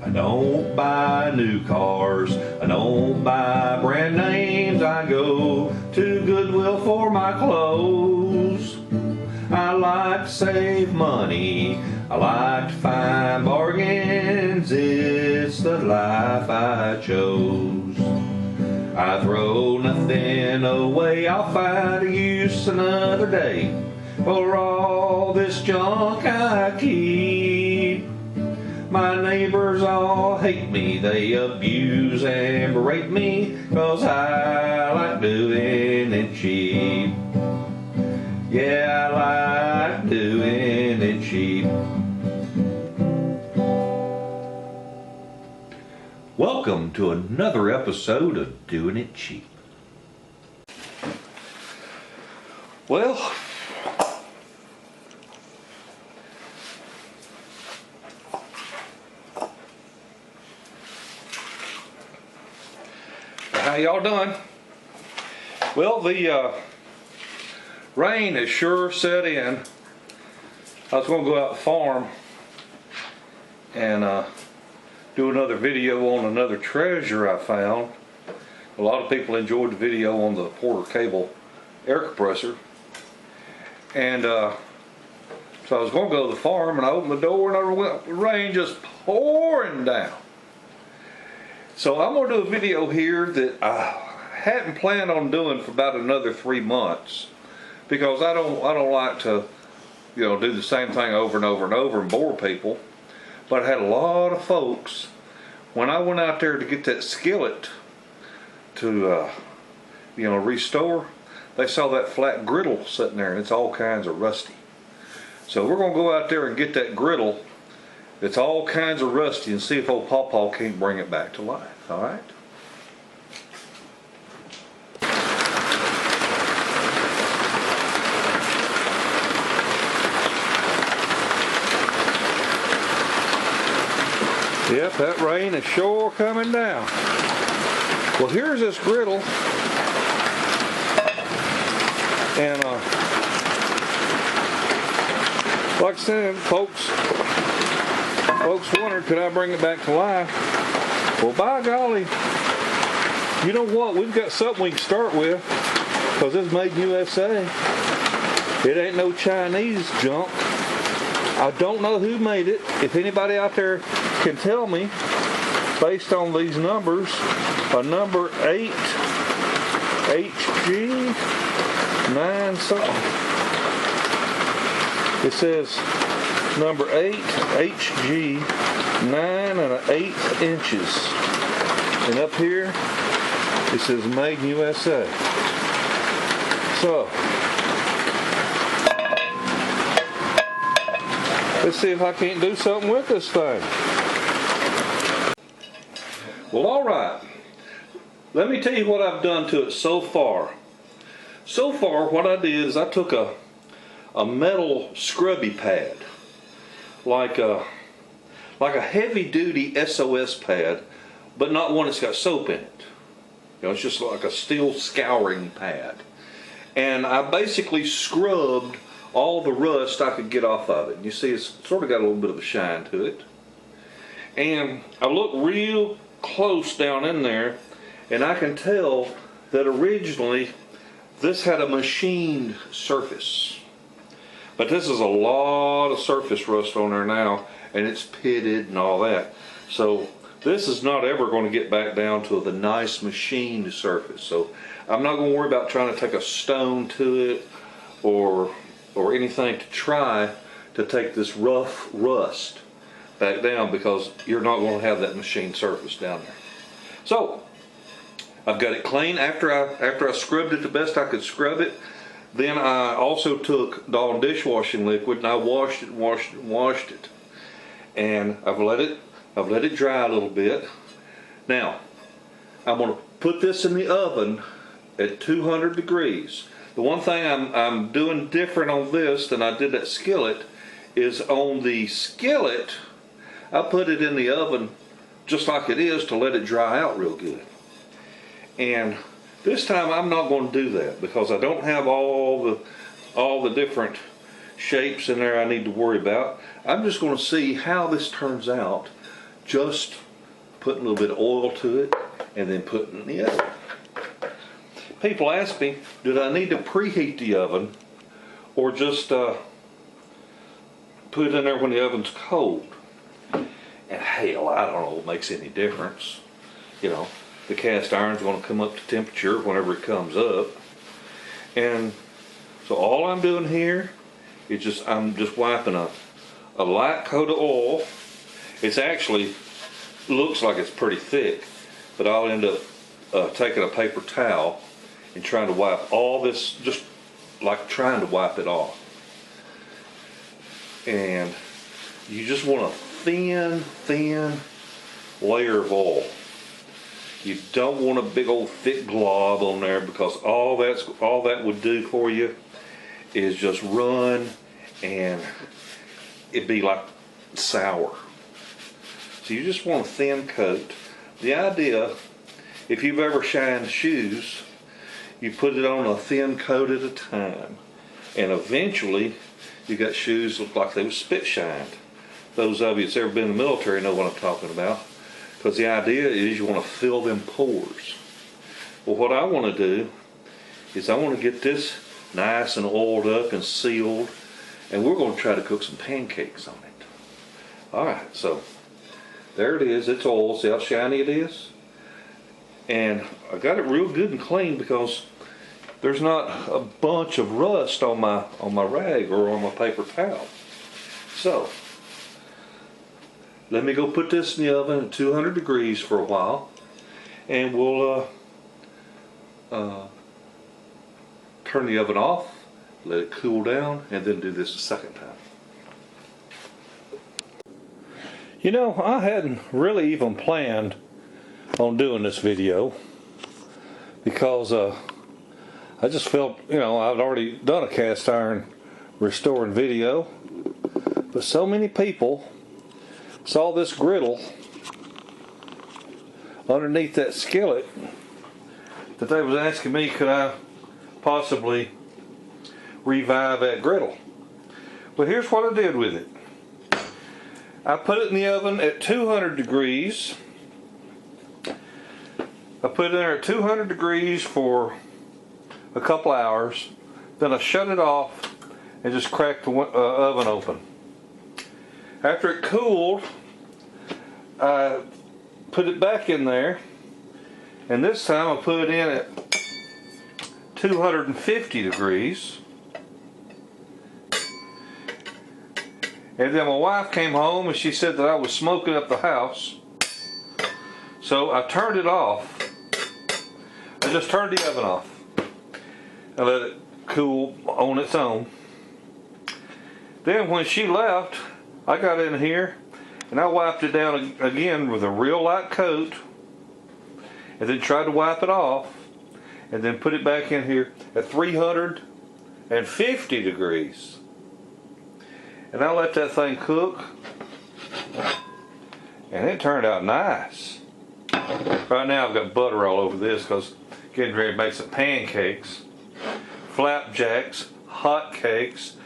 I don't buy new cars, I don't buy brand names, I go to Goodwill for my clothes. I like to save money, I like to find bargains, it's the life I chose. I throw nothing away, I'll find a use another day for all this junk I keep. My neighbors all hate me, they abuse and berate me, 'cause I like doing it cheap. Yeah, I like doing it cheap. Welcome to another episode of Doing It Cheap. Well, how y'all doing? Well, the rain has sure set in. I was going to go out and farm and do another video on another treasure I found. A lot of people enjoyed the video on the Porter Cable air compressor, and so I was going to go to the farm, and I opened the door and the rain just pouring down. So I'm going to do a video here that I hadn't planned on doing for about another 3 months, because I don't like to, do the same thing over and over and over and bore people. But I had a lot of folks, when I went out there to get that skillet to restore, they saw that flat griddle sitting there and it's all kinds of rusty. So we're going to go out there and get that griddle that's all kinds of rusty and see if old PawPaw can't bring it back to life. Alright? Yep, that rain is sure coming down. Well, here's this griddle, and like I said, folks wondered, could I bring it back to life? Well, by golly, you know what? We've got something we can start with, because it's made in USA. It ain't no Chinese junk. I don't know who made it. If anybody out there can tell me, based on these numbers, a number 8 HG 9 something. It says number 8 HG 9 1/8 inches, and up here it says made in USA. So let's see if I can't do something with this thing. Well, alright. Let me tell you what I've done to it so far. So far, what I did is I took a metal scrubby pad, like a heavy-duty SOS pad, but not one that's got soap in it. It's just like a steel scouring pad. And I basically scrubbed all the rust I could get off of it. And you see, it's sort of got a little bit of a shine to it. And I looked real close down in there, and I can tell that originally this had a machined surface. But this is a lot of surface rust on there now, and it's pitted and all that. So this is not ever going to get back down to the nice machined surface. So I'm not going to worry about trying to take a stone to it or anything to try to take this rough rust back down, because you're not going to have that machined surface down there. So I've got it clean after I scrubbed it the best I could scrub it. Then I also took Dawn dishwashing liquid and I washed it. And I've let it dry a little bit. Now I'm going to put this in the oven at 200 degrees. The one thing I'm doing different on this than I did that skillet is on the skillet I put it in the oven just like it is to let it dry out real good. And this time I'm not going to do that, because I don't have all the different shapes in there I need to worry about. I'm just going to see how this turns out just putting a little bit of oil to it and then putting it in the oven. People ask me, do I need to preheat the oven or just put it in there when the oven's cold? And hell, I don't know what makes any difference. You know, the cast iron's going to come up to temperature whenever it comes up. And so all I'm doing here is I'm just wiping a light coat of oil. It's actually looks like it's pretty thick, but I'll end up taking a paper towel and trying to wipe all this, just like trying to wipe it off. And you just want a thin layer of oil. You don't want a big old thick glob on there, because all that would do for you is just run and it'd be like sour. So you just want a thin coat. The idea, if you've ever shined shoes, you put it on a thin coat at a time, and eventually you got shoes look like they were spit shined. Those of you that's ever been in the military know what I'm talking about, because the idea is you want to fill them pores. Well, what I want to do is I want to get this nice and oiled up and sealed, and we're going to try to cook some pancakes on it. Alright, so there it is. It's oiled. See how shiny it is? And I got it real good and clean because there's not a bunch of rust on my rag or on my paper towel. So let me go put this in the oven at 200 degrees for a while, and we'll turn the oven off, let it cool down, and then do this a second time. You know, I hadn't really even planned on doing this video because I just felt, you know, I'd already done a cast iron restoring video, but so many people saw this griddle underneath that skillet that they was asking me, could I possibly revive that griddle? Well, here's what I did with it. I put it in the oven at 200 degrees. I put it in there at 200 degrees for a couple hours. Then I shut it off and just cracked the oven open. After it cooled, I put it back in there, and this time I put it in at 250 degrees. And then my wife came home and she said that I was smoking up the house. So I turned it off. I just turned the oven off. I let it cool on its own. Then when she left, I got in here and I wiped it down again with a real light coat, and then tried to wipe it off, and then put it back in here at 350 degrees. And I let that thing cook, and it turned out nice. Right now I've got butter all over this because getting ready to make some pancakes, flapjacks, hot cakes,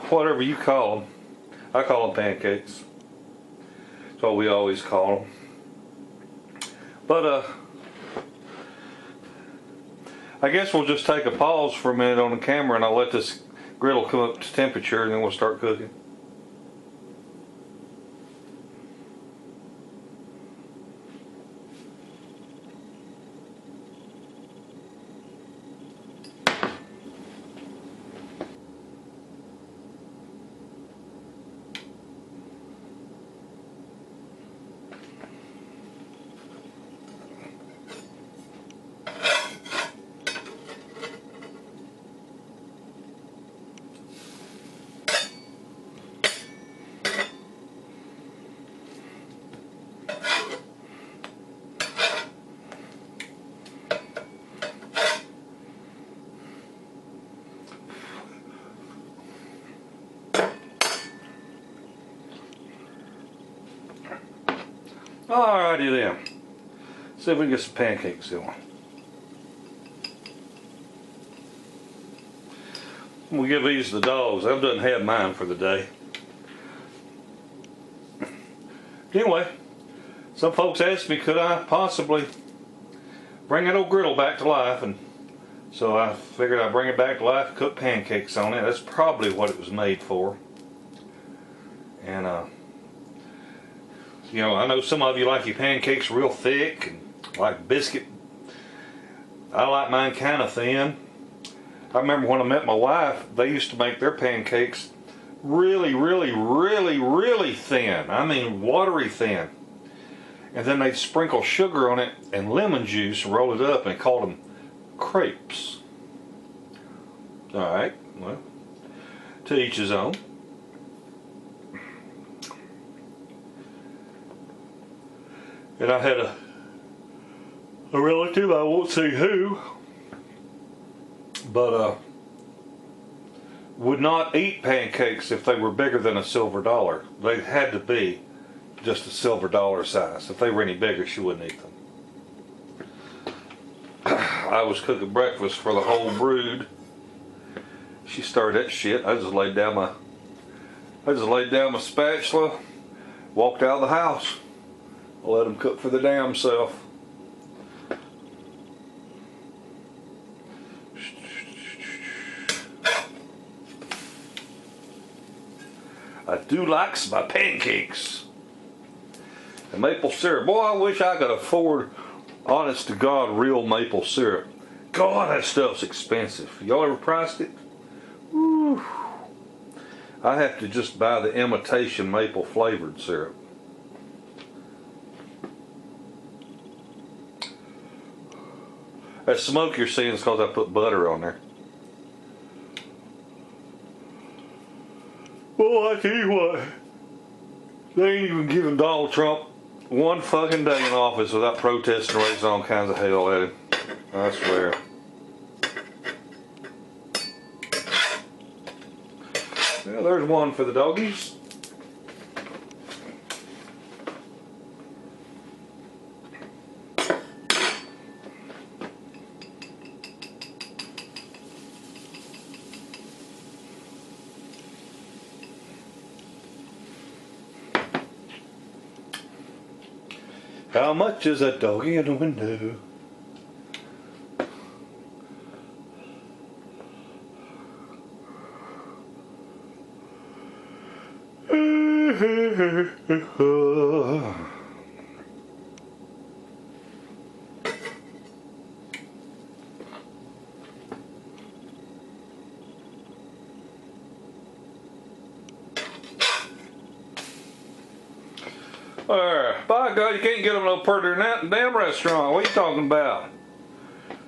whatever you call them. I call them pancakes. That's what we always call them. But I guess we'll just take a pause for a minute on the camera, and I'll let this griddle come up to temperature, and then we'll start cooking. Alrighty then. See if we can get some pancakes going. We'll give these to the dogs. I've done had mine for the day. Anyway, Some folks asked me, could I possibly bring that old griddle back to life, and so I figured I'd bring it back to life and cook pancakes on it. That's probably what it was made for. And you know, I know some of you like your pancakes real thick and like biscuit. I like mine kind of thin. I remember when I met my wife, they used to make their pancakes really, really, really, really thin. I mean watery thin. And then they'd sprinkle sugar on it and lemon juice and roll it up, and they called them crepes. Alright, well, to each his own. And I had a relative, I won't say who, but would not eat pancakes if they were bigger than a silver dollar. They had to be just a silver dollar size. If they were any bigger, she wouldn't eat them. I was cooking breakfast for the whole brood. She started that shit. I just laid down my spatula, walked out of the house. I let them cook for their damn self. I do like my pancakes. And maple syrup. Boy, I wish I could afford, honest to God, real maple syrup. God, that stuff's expensive. Y'all ever priced it? Woo. I have to just buy the imitation maple flavored syrup. That smoke you're seeing is because I put butter on there. Well, I tell you what, they ain't even giving Donald Trump one fucking day in office without protesting and raising all kinds of hell at him. I swear. Well, there's one for the doggies. How much is a doggy in the window? By God, you can't get them no further than that in the damn restaurant. What are you talking about?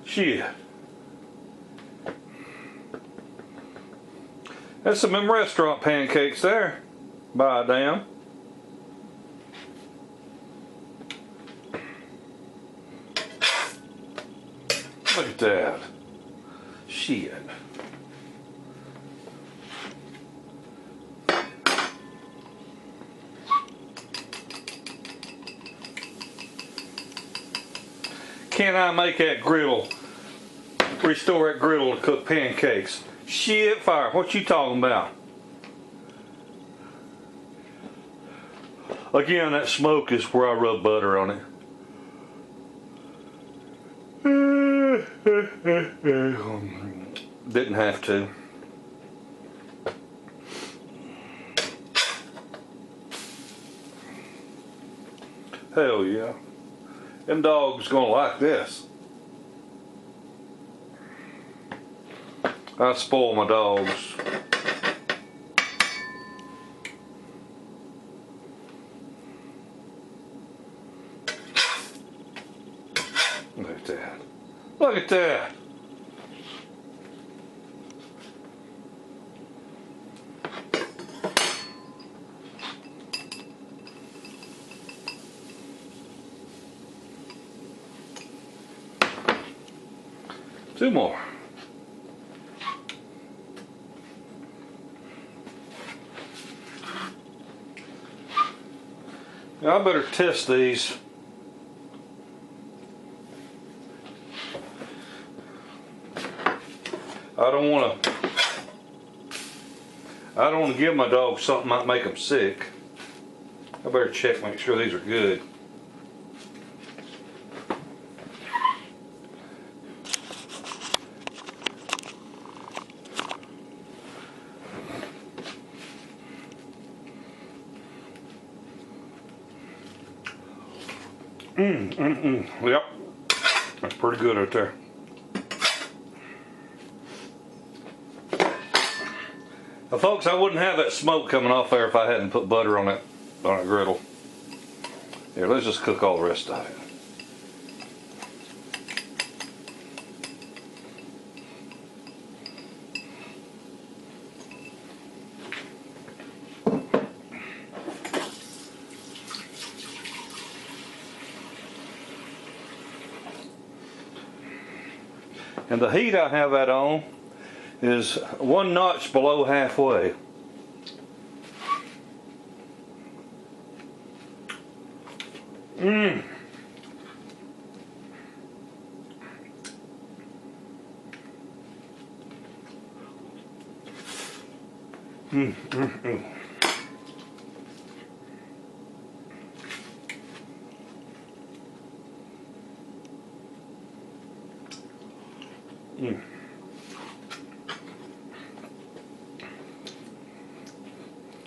Shit. That's some of them restaurant pancakes there. By damn. Look at that. Shit. Can I make that griddle, restore that griddle to cook pancakes? Shit fire, what you talking about? Again, that smoke is where I rub butter on it. Didn't have to. Hell yeah. Them dogs gonna like this. I spoil my dogs. Look at that. Look at that. Two more. Now I better test these. I don't want to give my dog something that might make them sick. I better check, make sure these are good. Yep. That's pretty good right there. Now, folks, I wouldn't have that smoke coming off there if I hadn't put butter on that griddle. Here, let's just cook all the rest of it. And the heat I have that on is 1 notch below halfway.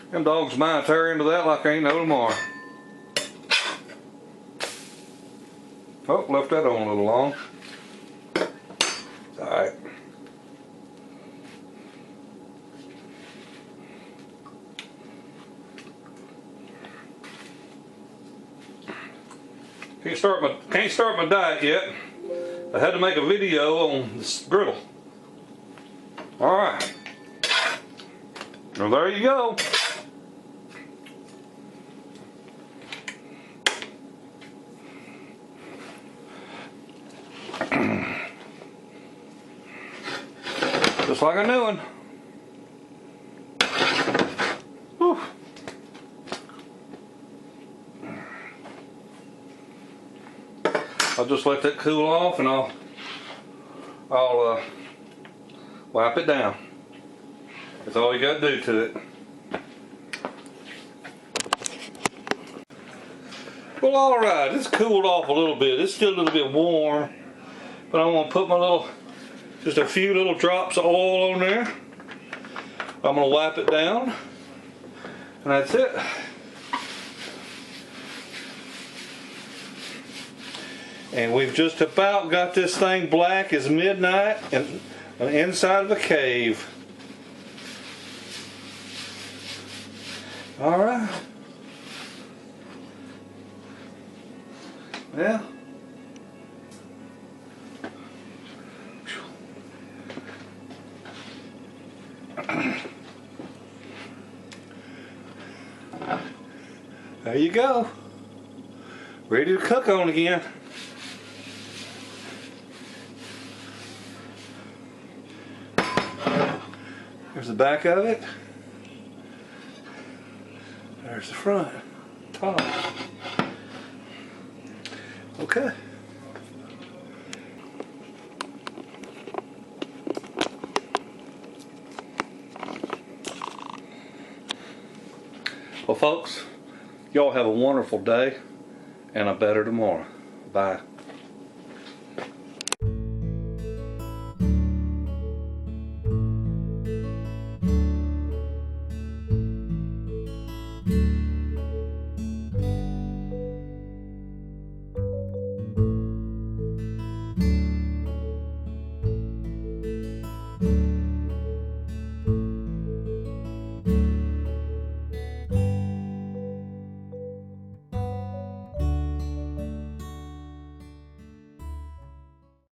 Them dogs might tear into that like I ain't no tomorrow. Oh, left that on a little long. It's alright. Can't start my diet yet. I had to make a video on this griddle. Alright. Well, there you go. Just like a new one. Whew. I'll just let that cool off and I'll wipe it down. That's all you got to do to it. Well, alright, it's cooled off a little bit. It's still a little bit warm, but I'm going to put just a few little drops of oil on there. I'm going to wipe it down, and that's it. And we've just about got this thing black as midnight and on the inside of a cave. All right. Yeah. There you go. Ready to cook on again. There's the back of it. There's the front, top. Okay. Well, folks, y'all have a wonderful day and a better tomorrow. Bye.